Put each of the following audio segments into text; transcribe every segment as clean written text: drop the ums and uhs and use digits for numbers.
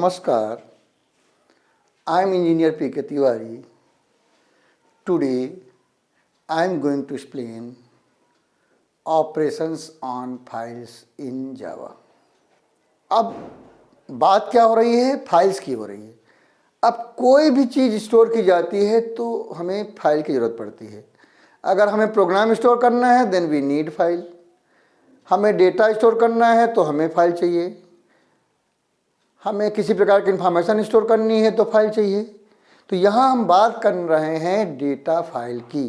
Namaskar, I am Engineer P.K. Tiwari. Today, I am going to explain operations on files in Java. अब बात क्या हो रही है? फाइल्स की हो रही है। अब कोई भी चीज़ स्टोर की जाती है तो हमें फाइल की ज़रूरत पड़ती है। अगर हमें प्रोग्राम स्टोर करना है देन वी नीड फाइल। हमें डेटा स्टोर करना है तो हमें फाइल चाहिए। हमें किसी प्रकार की इंफॉर्मेशन स्टोर करनी है तो फाइल चाहिए। तो यहाँ हम बात कर रहे हैं डेटा फाइल की,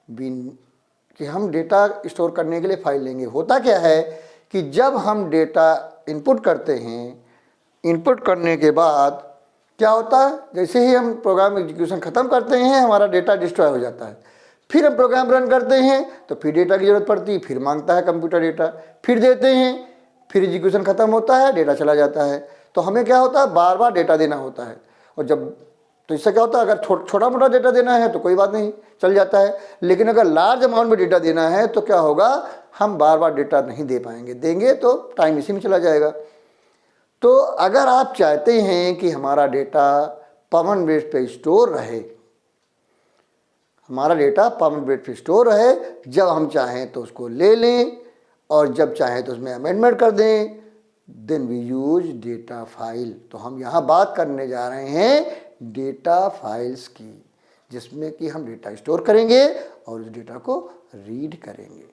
कि हम डेटा स्टोर करने के लिए फाइल लेंगे। होता क्या है कि जब हम डेटा इनपुट करते हैं, इनपुट करने के बाद क्या होता है, जैसे ही हम प्रोग्राम एग्जीक्यूशन ख़त्म करते हैं हमारा डेटा डिस्ट्रॉय हो जाता है। फिर हम प्रोग्राम रन करते हैं तो फिर डेटा की ज़रूरत पड़ती है, फिर मांगता है कंप्यूटर डेटा, फिर देते हैं, फिर एग्जीक्यूशन ख़त्म होता है, डेटा चला जाता है। तो हमें क्या होता है, बार बार डेटा देना होता है। और जब तो इससे क्या होता है, अगर छोटा मोटा डेटा देना है तो कोई बात नहीं, चल जाता है। लेकिन अगर लार्ज अमाउंट में डेटा देना है तो क्या होगा, हम बार बार डेटा नहीं दे पाएंगे, देंगे तो टाइम इसी में चला जाएगा। तो अगर आप चाहते हैं कि हमारा डेटा परमानेंट बेस पे स्टोर रहे, हमारा डेटा परमानेंट बेस पे स्टोर रहे, जब हम चाहें तो उसको ले लें और जब चाहें तो उसमें अमेंडमेंट कर दें, then we use data file. तो हम यहाँ बात करने जा रहे हैं डेटा फाइल्स की, जिसमें कि हम डेटा स्टोर करेंगे और उस डेटा को रीड करेंगे।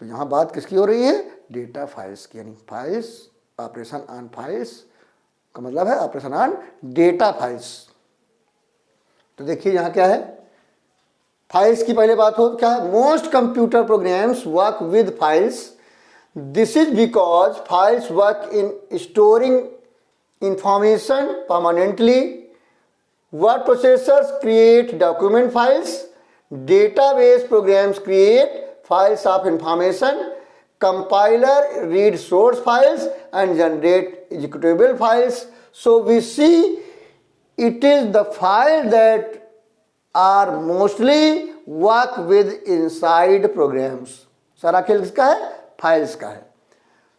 तो यहाँ बात किसकी हो रही है, डेटा फाइल्स की, यानी फाइल्स, ऑपरेशन ऑन फाइल्स का मतलब है ऑपरेशन ऑन डेटा फाइल्स। तो देखिए यहाँ क्या है, फाइल्स की पहले बात हो, क्या है, most computer programs work with files. This is because files work in storing information permanently. Word processors create document files. Database programs create files of information. Compiler reads source files and generate executable files. So we see it is the file that are mostly work with inside programs. सारा खेल किसका है, files का है।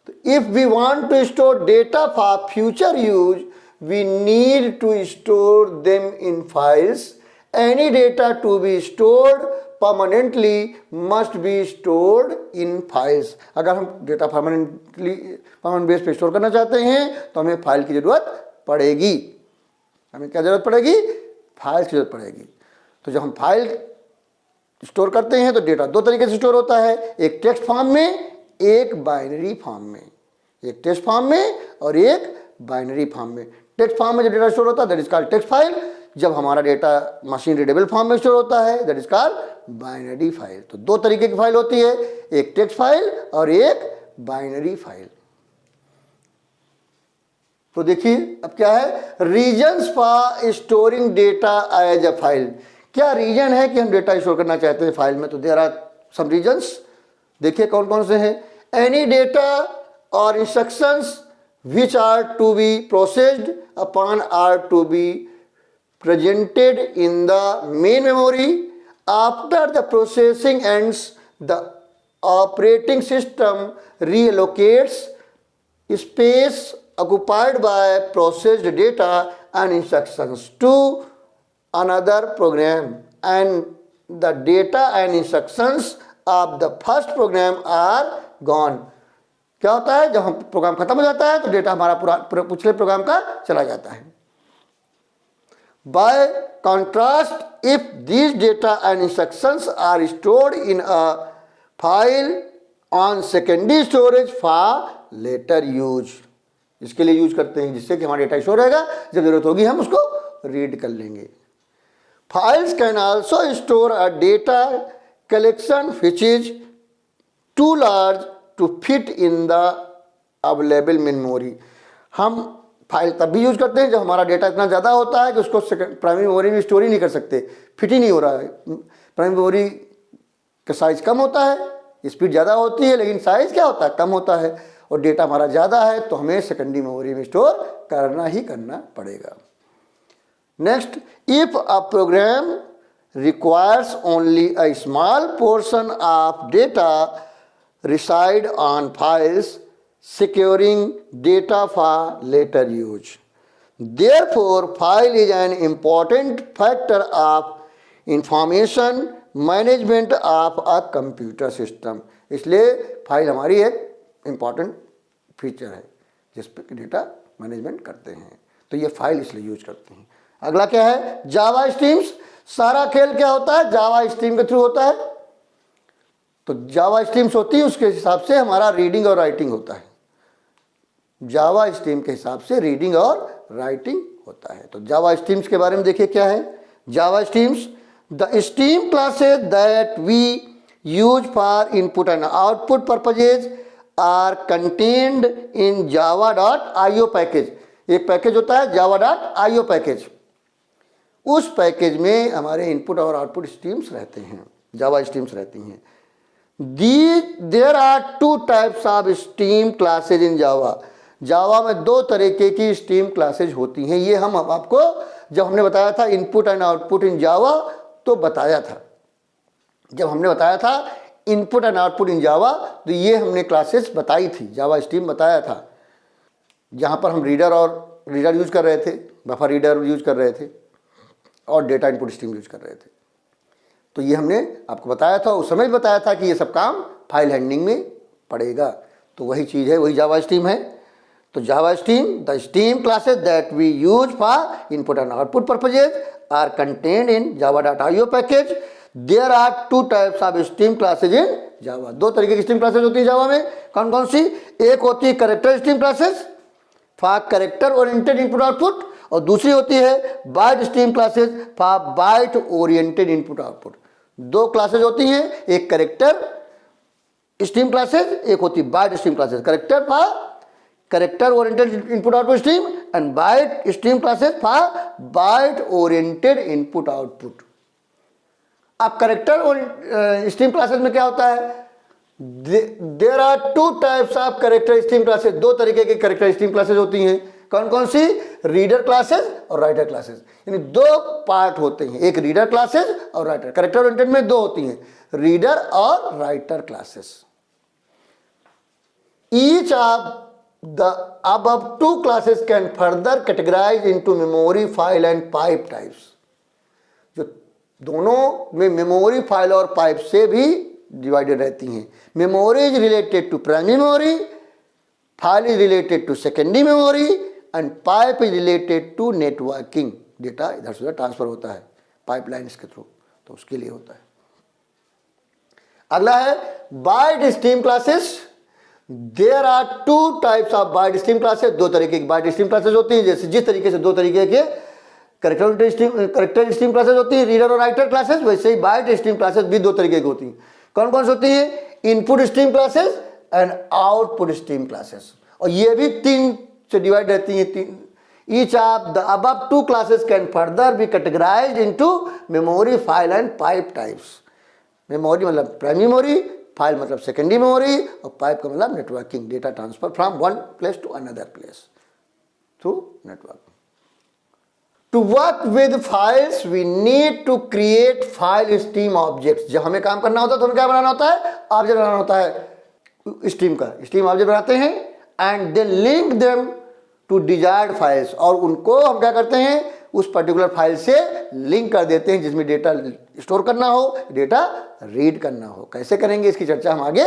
तो if we want to store data for future use we need to store them in files. Any data to be stored permanently must be stored in files. अगर हम data permanent base पे store करना चाहते हैं तो हमें file की जरूरत पड़ेगी। हमें क्या जरूरत पड़ेगी, फाइल्स की जरूरत पड़ेगी। तो जब हम फाइल स्टोर करते हैं तो डेटा दो तरीके से स्टोर होता है, एक टेक्स्ट फॉर्म में, एक बाइनरी फॉर्म में। एक टेक्स्ट फॉर्म में और एक बाइनरी फॉर्म में। टेक्स्ट फॉर्म में जो डेटा स्टोर होता है that is called text file. जब हमारा डेटा मशीन रीडेबल फॉर्म में स्टोर होता है that is called binary file. तो दो तरीके की फाइल होती है, एक टेक्स्ट फाइल और एक बाइनरी फाइल। तो देखिए अब क्या है, reasons for storing data as a file. क्या रीजन है कि हम डेटा स्टोर करना चाहते हैं फाइल में, तो देयर आर सम रीजन्स। देखिए कौन कौन से हैं। एनी डेटा और instructions which are to be processed upon are to be presented in the main memory. After the processing ends the operating system reallocates space occupied by processed data and instructions to another program, and the data and instructions of the first program are gone. क्या होता है, जब हम programme खत्म हो जाता है तो डेटा हमारा पिछले प्रोग्राम का चला जाता है। By contrast, if these data and instructions are stored in a file on secondary storage for later use, इसके लिए यूज करते हैं जिससे कि हमारा डेटा स्टोर रहेगा, जब जरूरत होगी हम उसको रीड कर लेंगे। Files can also store a data collection which is too large to fit in the available memory. हम फाइल तब भी यूज करते हैं जब हमारा डेटा इतना ज़्यादा होता है कि उसको प्राइमरी मेमोरी में स्टोर ही नहीं कर सकते, फिट ही नहीं हो रहा है। प्राइमरी मेमोरी का साइज कम होता है, स्पीड ज़्यादा होती है, लेकिन साइज क्या होता है, कम होता है, और डेटा हमारा ज़्यादा है तो हमें सेकेंडरी मेमोरी में स्टोर करना ही करना पड़ेगा। Next, if a program requires only a small portion of data reside on files, securing data for later use. Therefore, file is an important factor of information management of a computer system. इसलिए file हमारी एक important feature है जिस पर data management करते हैं, तो ये फाइल इसलिए यूज करते हैं। अगला क्या है, जावा स्ट्रीम्स। सारा खेल क्या होता है, जावा स्ट्रीम के थ्रू होता है। तो जावा स्ट्रीम्स होती है, उसके हिसाब से हमारा रीडिंग और राइटिंग होता है। जावा स्ट्रीम के हिसाब से रीडिंग और राइटिंग होता है। तो जावा स्ट्रीम्स के बारे में देखिए क्या है। Java streams, the stream classes that we use for input and output purposes are contained in java.io package. एक पैकेज होता है java.io पैकेज, उस पैकेज में हमारे इनपुट और आउटपुट स्ट्रीम्स रहते हैं, जावा स्ट्रीम्स रहती हैं। There are two types of stream classes in Java. Java में दो तरीके की स्ट्रीम क्लासेज होती हैं। ये हम आपको जब हमने बताया था इनपुट एंड आउटपुट इन जावा तो बताया था। जब हमने बताया था इनपुट एंड आउटपुट इन जावा तो ये हमने क्लासेस बताई थी, जावा स्ट्रीम बताया था, जहाँ पर हम रीडर यूज कर रहे थे, बफर रीडर यूज कर रहे थे और डेटा इनपुट स्ट्रीम यूज कर रहे थे। तो ये हमने आपको बताया था, उस समय बताया था कि ये सब काम फाइल हैंडलिंग में पड़ेगा। तो वही चीज़ है, वही जावा स्ट्रीम है। तो Java stream, the stream classes that we use for input and output purposes are contained in java.io package. There are two types of stream classes in Java. दो तरीके की स्ट्रीम क्लासेज होती है जावा में। कौन कौन सी? एक होती है character stream classes for character oriented input output, और दूसरी होती है byte stream classes for byte oriented input output. दो क्लासेज होती हैं, एक कैरेक्टर स्ट्रीम क्लासेस, एक होती byte stream classes. Character for character oriented input output stream and byte stream classes for byte oriented input output. अब character और stream classes में क्या होता है, there are two types of character stream classes. दो तरीके के कैरेक्टर स्ट्रीम क्लासेस होती हैं। कौन कौन सी? रीडर क्लासेस और राइटर क्लासेस। यानी दो पार्ट होते हैं, एक रीडर क्लासेस और राइटर। कैरेक्टर ओरिएंटेड में दो होती हैं, रीडर और writer classes. Each of the above two classes can further categorize into memory, file and pipe types। जो दोनों में मेमोरी, फाइल और पाइप से भी डिवाइडेड रहती हैं। Memory is related to primary memory, file is related to secondary memory and pipe is related to networking. Data इधर से उधर ट्रांसफर होता है पाइपलाइंस के थ्रू, तो उसके लिए होता है। अगला है byte stream classes. There are two types of byte stream classes. दो तरीके की बाइट स्ट्रीम क्लासेस होती हैं। जैसे जिस तरीके से दो तरीके के कैरेक्टर स्ट्रीम क्लासेस होती है, रीडर और राइटर क्लासेस, वैसे ही बाइट स्ट्रीम क्लासेस भी दो तरीके की होती हैं। कौन कौन सी होती है? Input stream classes and output stream classes. और ये भी तीन से डिवाइड रहती हैं। Each of the above two classes can further be categorized into memory, file and pipe types. Memory मतलब प्राइमरी मेमोरी, फाइल मतलब सेकेंडरी मेमोरी, और पाइप का मतलब networking, data transfer from one place to another place through network. To work with files, we need to create file stream objects। जब हमें काम करना होता है तो हमें क्या बनाना होता है? ऑब्जेक्ट बनाना होता है स्ट्रीम का। स्ट्रीम ऑब्जेक्ट बनाते हैं and then link them to desired files, और उनको हम क्या करते हैं? उस पर्टिकुलर फाइल से लिंक कर देते हैं जिसमें डेटा स्टोर करना हो, डेटा रीड करना हो। कैसे करेंगे इसकी चर्चा हम आगे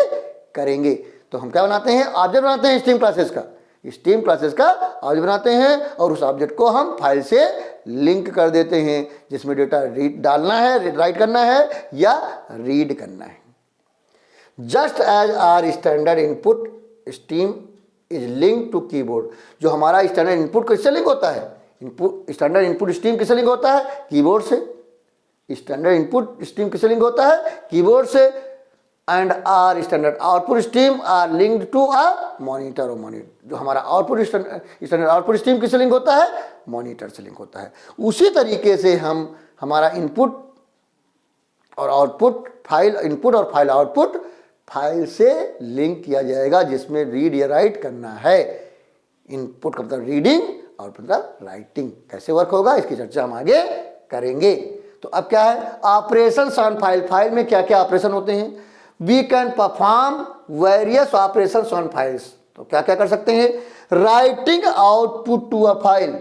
करेंगे। तो हम क्या बनाते हैं? ऑब्जेक्ट बनाते हैं स्ट्रीम क्लासेस का। स्ट्रीम क्लासेस का ऑब्जेक्ट बनाते हैं और उस ऑब्जेक्ट को हम फाइल से लिंक कर देते हैं जिसमें डेटा रीड डालना है, राइट करना है या रीड करना है। Just as our standard input stream is link to keyboard. जो हमारा स्टैंडर्ड इनपुट किससे लिंक होता है? स्टैंडर्ड इनपुट स्ट्रीम किससे लिंक होता है? कीबोर्ड से। स्टैंडर्ड इनपुट स्ट्रीम किससे लिंक होता है? कीबोर्ड से। And our standard output stream are linked to a monitor और मॉनिटर। जो हमारा आउटपुट स्टैंडर्ड आउटपुट स्ट्रीम किससे लिंक होता है? मॉनिटर से लिंक होता है। उसी तरीके से हम हमारा इनपुट और आउटपुट फाइल, इनपुट और फाइल आउटपुट फाइल से लिंक किया जाएगा जिसमें रीड या राइट करना है। इनपुट का मतलब रीडिंग, आउटपुट मतलब राइटिंग। कैसे वर्क होगा इसकी चर्चा हम आगे करेंगे। तो अब क्या है? Operations on file. फाइल में क्या क्या ऑपरेशन होते हैं? We can perform various operations on files। तो क्या क्या कर सकते हैं, writing output to a file,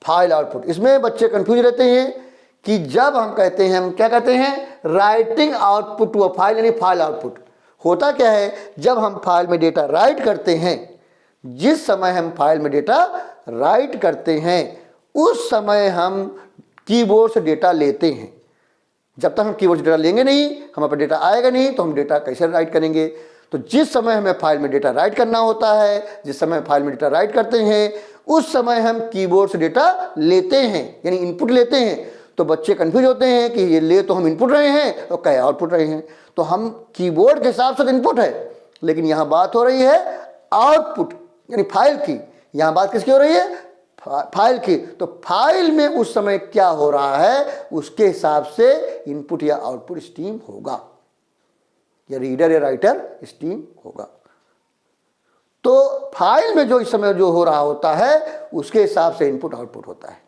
file output. इसमें बच्चे कंफ्यूज रहते हैं कि जब हम कहते हैं, हम क्या कहते हैं, writing output to a file, यानी फाइल आउटपुट। होता क्या है, जब हम फाइल में डेटा राइट करते हैं, जिस समय हम फाइल में डेटा राइट करते हैं उस समय हम कीबोर्ड से डेटा लेते हैं। जब तक हम कीबोर्ड से डेटा लेंगे नहीं, हमारे पास डेटा आएगा नहीं, तो हम डेटा कैसे राइट करेंगे। तो जिस समय हमें फाइल में डेटा राइट करना होता है, जिस समय फाइल में डेटा राइट करते हैं उस समय हम कीबोर्ड से डेटा लेते हैं, यानी इनपुट लेते हैं। तो बच्चे कंफ्यूज होते हैं कि ये ले तो हम इनपुट रहे हैं और कहीं आउटपुट रहे हैं। तो हम कीबोर्ड के हिसाब से इनपुट है, लेकिन यहाँ बात हो रही है आउटपुट यानी फाइल की। यहाँ बात किसकी हो रही है, फाइल की। तो फाइल में उस समय क्या हो रहा है उसके हिसाब से इनपुट या आउटपुट स्ट्रीम होगा, या रीडर या राइटर स्ट्रीम होगा। तो फाइल में जो इस समय जो हो रहा होता है उसके हिसाब से इनपुट आउटपुट होता है।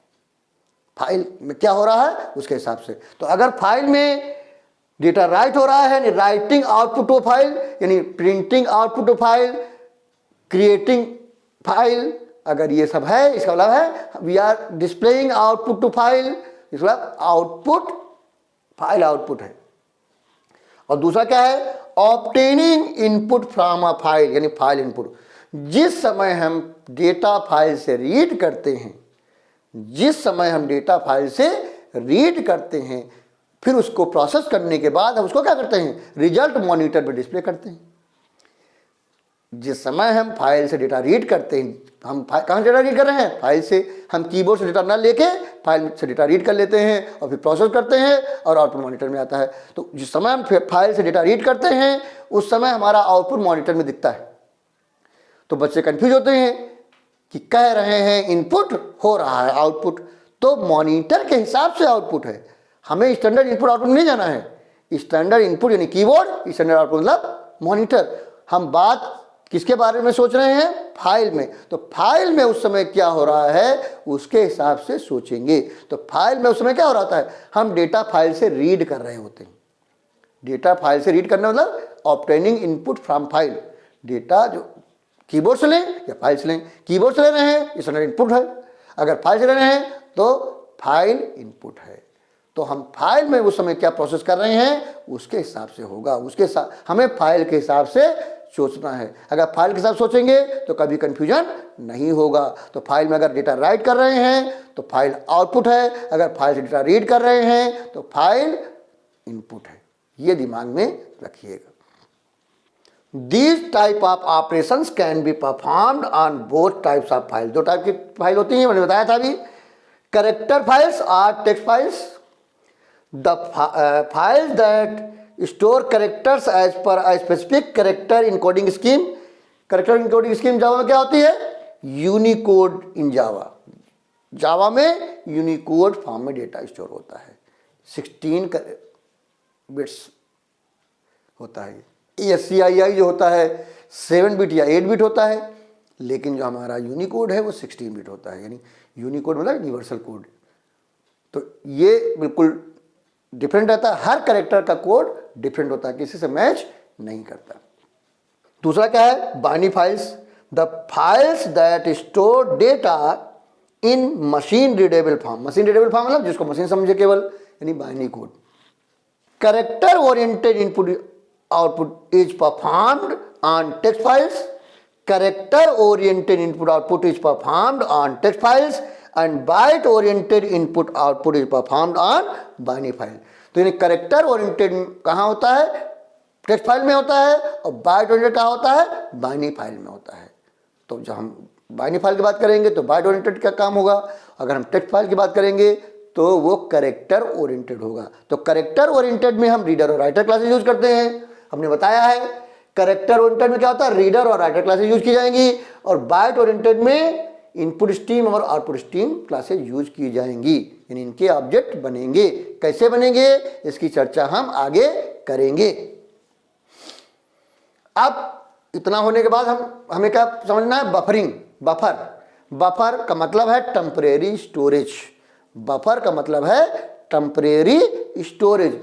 फाइल में क्या हो रहा है उसके हिसाब से। तो अगर फाइल में डेटा राइट हो रहा है यानी राइटिंग आउटपुट टू फाइल, यानी printing output to file, creating file, अगर ये सब है इसका मतलब है we are displaying output to file, इसका मतलब आउटपुट फाइल आउटपुट है। और दूसरा क्या है, obtaining input from a file, यानी फाइल इनपुट। जिस समय हम डेटा फाइल से रीड करते हैं, जिस समय हम डेटा फाइल से रीड करते हैं, फिर उसको प्रोसेस करने के बाद हम उसको क्या करते हैं, रिजल्ट मॉनिटर पे डिस्प्ले करते हैं। जिस समय हम फाइल से डेटा रीड करते हैं, हम कहाँ से डेटा रीड कर रहे हैं, फाइल से। हम कीबोर्ड से डेटा ना लेके फाइल से डेटा रीड कर लेते हैं और फिर प्रोसेस करते हैं और आउटपुट मॉनिटर में आता है। तो जिस समय हम फाइल से डेटा रीड करते हैं उस समय हमारा आउटपुट मॉनिटर में दिखता है। तो बच्चे कंफ्यूज होते हैं कि कह रहे हैं इनपुट हो रहा है आउटपुट, तो मॉनिटर के हिसाब से आउटपुट है। हमें स्टैंडर्ड इनपुट आउटपुट नहीं जाना है। स्टैंडर्ड इनपुट यानी कीबोर्ड, स्टैंडर्ड आउटपुट मतलब मॉनिटर। हम बात किसके बारे में सोच रहे हैं, फाइल में। तो फाइल में उस समय क्या हो रहा है उसके हिसाब से सोचेंगे। तो फाइल में उस समय क्या हो रहा है, हम डेटा फाइल से रीड कर रहे होते हैं। डेटा फाइल से रीड करना मतलब obtaining input from file. Data जो कीबोर्ड से लें या फाइल से लें, कीबोर्ड से ले रहे हैं इस समय इनपुट है, अगर फाइल से ले रहे हैं तो फाइल इनपुट है। तो हम फाइल में उस समय क्या प्रोसेस कर रहे हैं उसके हिसाब से होगा, उसके साथ हमें फाइल के हिसाब से सोचना है। अगर फाइल के साथ सोचेंगे तो कभी कंफ्यूजन नहीं होगा। तो फाइल में अगर डेटा राइट कर रहे हैं तो फाइल आउटपुट है, अगर फाइल से डेटा रीड कर रहे हैं तो फाइल इनपुट है। ये दिमाग में रखिएगा। These type of operations can be performed on both types of files। दो टाइप की फाइल होती हैं, मैंने बताया था अभी, कैरेक्टर फाइल्स और text files. The files that store characters as per a specific character encoding scheme. Character encoding scheme Java में क्या होती है, यूनिकोड इन जावा। जावा में यूनिकोड फॉर्म में डेटा स्टोर होता है, 16 बिट्स होता है। SCII जो होता है 7 बिट या 8 बिट होता है, लेकिन जो हमारा यूनिकोड है वो 16 बिट होता है, यानी यूनिकोड मतलब यूनिवर्सल कोड। तो ये बिल्कुल डिफरेंट रहता है, हर कैरेक्टर का कोड डिफरेंट होता है, किसी से मैच नहीं करता। दूसरा क्या है, binary files. The files that store data in machine readable form. Machine readable form मतलब जिसको मशीन समझे केवल, यानी binary code. Character oriented input output is performed on text files. Character oriented input output is performed on text files and byte oriented input output is performed on binary file। तो यानी character oriented कहाँ होता है, text file में होता है, और bite oriented कहाँ होता है, बाइनरी फाइल में होता है। तो जब हम बाइनरी फाइल की बात करेंगे तो बाइट ओरिएंटेड का काम होगा, अगर हम टेक्स्ट फाइल की बात करेंगे तो वो कैरेक्टर ओरिएंटेड होगा। तो कैरेक्टर ओरिएंटेड में हम रीडर और राइटर क्लासेस यूज करते हैं, हमने बताया है। कैरेक्टर ओरिएंटेड में क्या होता है, रीडर और राइटर क्लासेस यूज की जाएंगी, और बाइट ओरिएंटेड में इनपुट स्ट्रीम और आउटपुट स्ट्रीम क्लासेस यूज की जाएंगी, यानी इनके ऑब्जेक्ट बनेंगे। कैसे बनेंगे इसकी चर्चा हम आगे करेंगे। अब इतना होने के बाद हमें क्या समझना है, बफरिंग। बफर का मतलब है टेम्परेरी स्टोरेज। बफर का मतलब है temporary storage.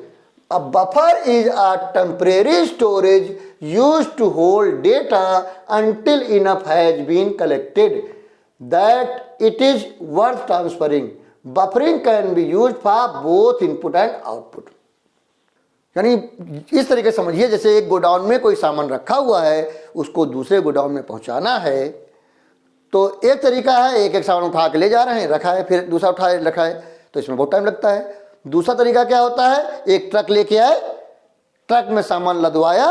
A buffer is a temporary storage used to hold data until enough has been collected that it is worth transferring. Buffering can be used for both input and output. यानी इस तरीके से समझिए, जैसे एक godown में कोई सामान रखा हुआ है, उसको दूसरे गोडाउन में पहुंचाना है, तो एक तरीका है, एक एक सामान उठा के ले जा रहे हैं, रखा है, फिर दूसरा उठाए रखा है, तो इसमें बहुत टाइम लगता है। दूसरा तरीका क्या होता है, एक ट्रक लेके आए, ट्रक में सामान लदवाया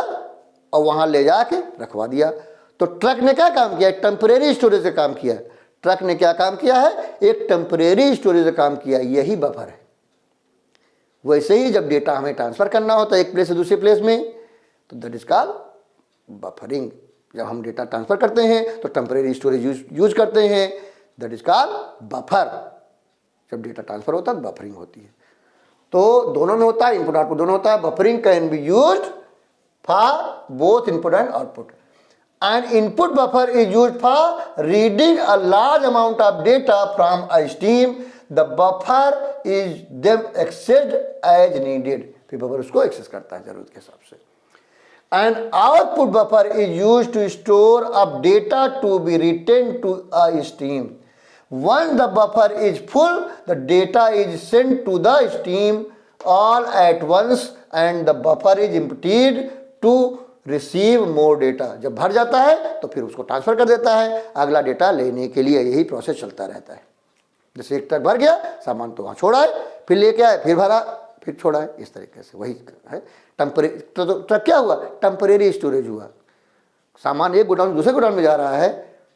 और वहां ले जाके रखवा दिया। तो ट्रक ने क्या काम किया, टेम्परेरी स्टोरेज का काम किया। ट्रक ने क्या काम किया है, एक टेम्परेरी स्टोरेज का काम किया, यही बफर है। वैसे ही जब डेटा हमें ट्रांसफर करना होता है एक प्लेस से दूसरे प्लेस में, तो दैट इज कॉल्ड बफरिंग। जब हम डेटा ट्रांसफर करते हैं तो टेम्परेरी स्टोरेज यूज करते हैं, दैट इज कॉल्ड बफर। जब डेटा ट्रांसफर होता है तो बफरिंग होती है। तो दोनों में होता है, इनपुट आउटपुट दोनों होता है। Buffering can be used for both input and output. And input buffer is used for reading a large amount of data from a stream. The buffer is them accessed as needed. फिर buffer उसको access करता है जरूरत के हिसाब से। And output buffer is used to store up data to be written to a stream. Once the buffer is full, the data is sent to the stream all at once and the buffer is emptied to receive more data. जब भर जाता है तो फिर उसको transfer कर देता है अगला डेटा लेने के लिए। यही प्रोसेस चलता रहता है। जैसे एक ट्रक भर गया, सामान तो वहाँ छोड़ा है, फिर लेके आए, फिर भरा, फिर छोड़ा है, इस तरीके से वही है। टेम्परेरी तो ट्रक क्या हुआ, टेम्परेरी स्टोरेज हुआ। सामान एक गोडाउन दूसरे गोडाउन में जा रहा है,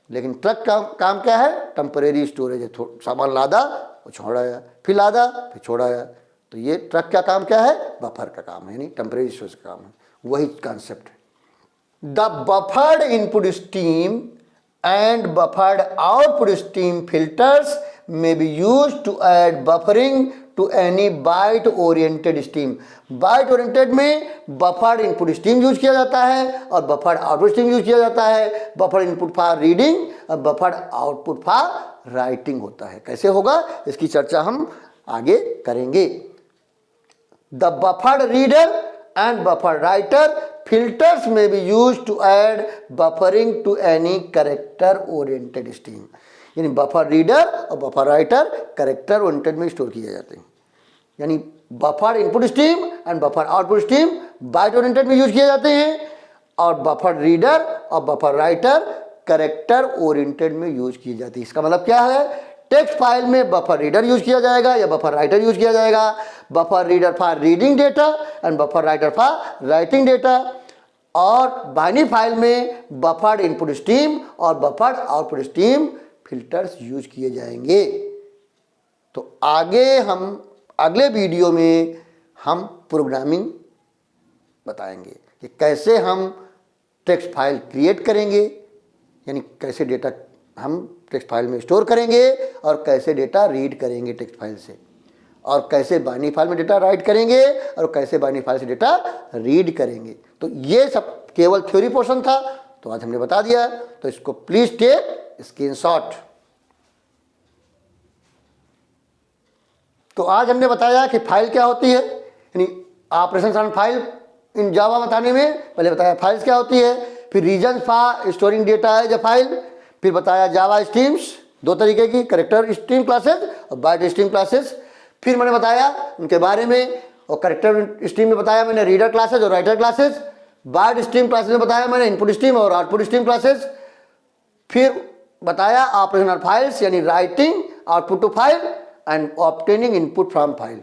लेकिन ट्रक का काम क्या है, टेम्परेरी स्टोरेज है। सामान लादा और छोड़ाया, फिर लादा फिर छोड़ाया। तो ये ट्रक का काम क्या है, बफर का काम है, यानी टेम्परेरी स्टोरेज का काम है। वही कॉन्सेप्ट है। The buffered input stream and buffered output stream filters may be used to add buffering to any byte oriented stream. byte oriented में buffered input stream यूज किया जाता है और buffered output stream यूज किया जाता है। buffered input for reading और buffered output for writing होता है। कैसे होगा इसकी चर्चा हम आगे करेंगे। The buffered reader and buffered writer filters may be used to add buffering to any character oriented stream. यानी बफर रीडर और बफर राइटर कैरेक्टर ओरिएंटेड में स्टोर किए जाते हैं। यानी buffer input stream and buffer output stream byte oriented में use किए जाते हैं और बफर रीडर और बफर राइटर कैरेक्टर ओरिएंटेड में यूज की जाती है। इसका मतलब क्या है, टेक्स्ट फाइल में बफर रीडर यूज किया जाएगा या बफर राइटर यूज किया जाएगा। Buffer reader for reading data and buffer writer for writing data. और बाइनरी फाइल में बफर्ड इनपुट स्ट्रीम और buffered output stream filters use किए जाएंगे। तो आगे हम अगले वीडियो में हम प्रोग्रामिंग बताएंगे कि कैसे हम टेक्स्ट फाइल क्रिएट करेंगे, यानी कैसे डेटा हम टेक्स्ट फाइल में स्टोर करेंगे और कैसे डेटा रीड करेंगे टेक्स्ट फाइल से, और कैसे बाइनरी फाइल में डेटा राइट करेंगे और कैसे बाइनरी फाइल से डेटा रीड करेंगे। तो ये सब केवल थ्योरी पोर्शन था, तो आज हमने बता दिया। तो इसको प्लीज टेक स्क्रीनशॉट। तो आज हमने बताया कि फाइल क्या होती है, यानी operations on file in Java बताने में पहले बताया फाइल्स क्या होती है, फिर reason for storing data as a file, फिर बताया जावा स्ट्रीम्स दो तरीके की, कैरेक्टर स्ट्रीम क्लासेस और बाइट स्ट्रीम क्लासेस। फिर मैंने बताया उनके बारे में, और कैरेक्टर स्ट्रीम में बताया मैंने रीडर क्लासेस और writer classes. Byte stream classes में बताया मैंने इनपुट स्ट्रीम और आउटपुट स्ट्रीम क्लासेस। फिर बताया ऑपरेशनल फाइल्स यानी writing output to file and obtaining input from file.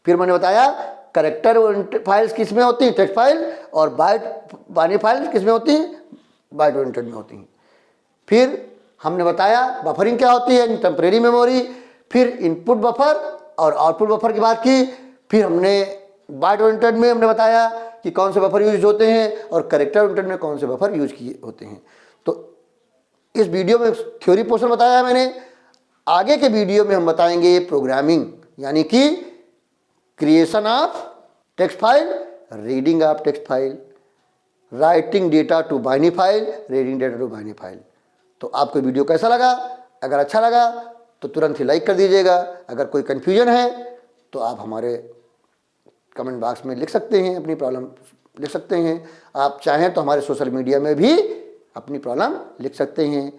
फिर मैंने बताया कैरेक्टर फाइल्स किस में होती हैं, टेक्स्ट फाइल, और बाइनरी फाइल्स किस में होती हैं, बाइट ओरिएंटेड में होती हैं। फिर हमने बताया बफरिंग क्या होती है, टेम्परेरी मेमोरी। फिर इनपुट बफर और आउटपुट बफर की बात की। फिर हमने बाइट ओरिएंटेड में हमने बताया कि कौन से बफर यूज होते हैं और कैरेक्टर ओरिएंटेड में कौन से बफर यूज किए होते हैं। तो इस वीडियो में थ्योरी पोर्शन बताया मैंने। आगे के वीडियो में हम बताएंगे प्रोग्रामिंग, यानी कि creation of text file, reading of text file, writing data to binary file, reading data to binary file. तो आपको वीडियो कैसा लगा? अगर अच्छा लगा तो तुरंत ही लाइक कर दीजिएगा। अगर कोई कन्फ्यूजन है तो आप हमारे कमेंट बॉक्स में लिख सकते हैं अपनी प्रॉब्लम लिख सकते हैं। आप चाहें तो हमारे सोशल मीडिया में भी अपनी प्रॉब्लम लिख सकते हैं,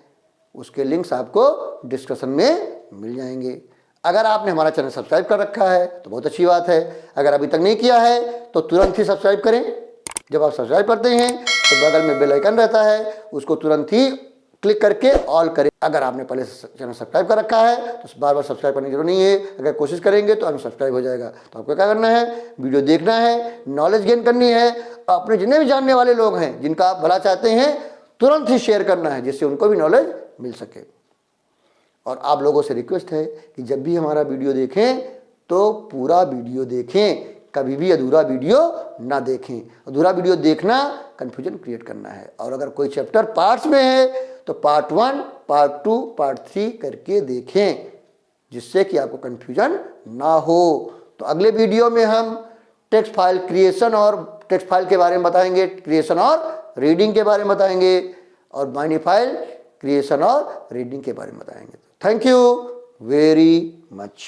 उसके लिंक्स आपको डिस्कशन में मिल जाएंगे। अगर आपने हमारा चैनल सब्सक्राइब कर रखा है तो बहुत अच्छी बात है, अगर अभी तक नहीं किया है तो तुरंत ही सब्सक्राइब करें। जब आप सब्सक्राइब करते हैं तो बगल में बेल आइकन रहता है, उसको तुरंत ही क्लिक करके ऑल करें। अगर आपने पहले चैनल सब्सक्राइब कर रखा है तो बार बार सब्सक्राइब करने की जरूरत नहीं है, अगर कोशिश करेंगे तो अनसब्सक्राइब हो जाएगा। तो आपको क्या करना है, वीडियो देखना है, नॉलेज गेन करनी है, अपने जितने भी जानने वाले लोग हैं जिनका आप भला चाहते हैं तुरंत ही शेयर करना है, जिससे उनको भी नॉलेज मिल सके। और आप लोगों से रिक्वेस्ट है कि जब भी हमारा वीडियो देखें तो पूरा वीडियो देखें, कभी भी अधूरा वीडियो ना देखें। अधूरा वीडियो देखना कंफ्यूजन क्रिएट करना है। और अगर कोई चैप्टर पार्ट्स में है तो पार्ट 1, पार्ट 2, पार्ट 3 करके देखें, जिससे कि आपको कंफ्यूजन ना हो। तो अगले वीडियो में हम टेक्स्ट फाइल क्रिएशन और टेक्स्ट फाइल के बारे में बताएंगे, क्रिएशन और रीडिंग के बारे में बताएंगे, और बाइनरी फाइल क्रिएशन और रीडिंग के बारे में बताएंगे। Thank you very much.